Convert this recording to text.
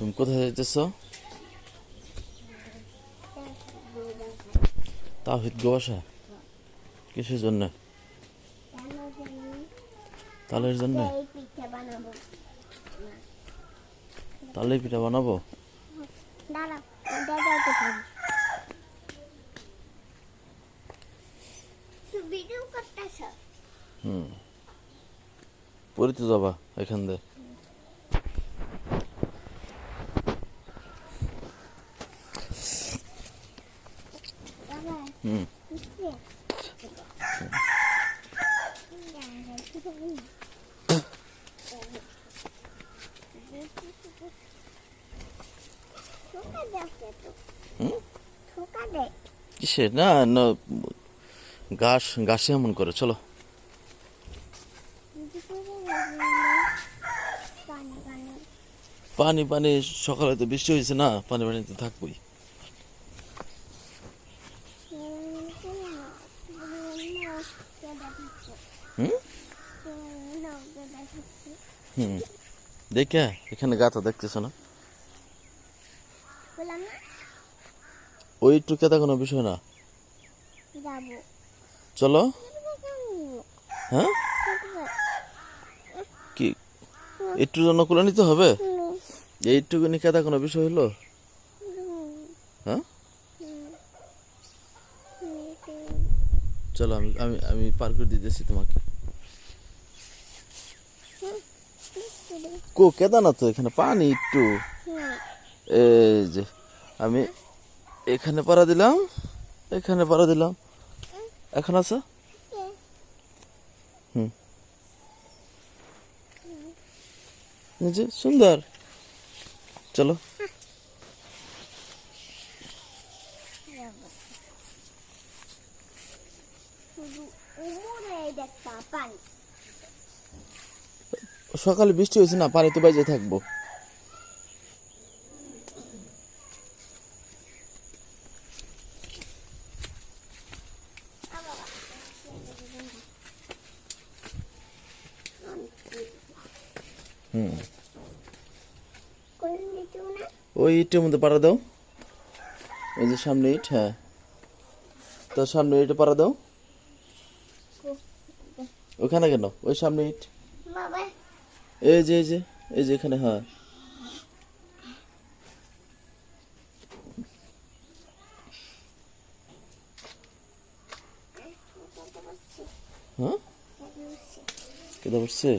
তুমি কোথায় যাইতেছ? তাওহীদ গো বাসা? কিসের জন্য? তালের জন্য? তালের পিঠা বানাবো? পড়িতে যাবা এখান দিয়ে? কিসের না না ঘাসে এমন করে। চলো। পানি পানি সকালে তো বৃষ্টি হয়েছে না, পানি পানি তো থাকবোই। দেখে এখানে গাথা দেখতেছ না? ওই একটু কেদা কোনো বিষয় না। চলো। হ্যাঁ, কি একটু জন্য কুলে নিতে হবে? এইটুকুনি কেদা কোনো বিষয় হলো? হ্যাঁ, চলো আমি আমি আমি পার করে দিতেছি তোমাকে। কো কেদা না তো, এখানে পানি একটু। এই যে আমি এখানে পাড়া দিলাম, এখানে পাড়া দিলাম। এখন আছে? যে সুন্দর। চলো। সকালে বৃষ্টি হয়েছে না, পানি তো বাইজে থাকবো। ওই ইটের মধ্যে পাড়া দাও। ওই যে সামনে ইট, হ্যাঁ, তার সামনে ইটে পাড়া দাও। ওখানে কেন? ওই সামনে ইট। এই যে এই যে এই যে এখানে, হ্যাঁ। হ্যাঁ, কেদা পড়ছে?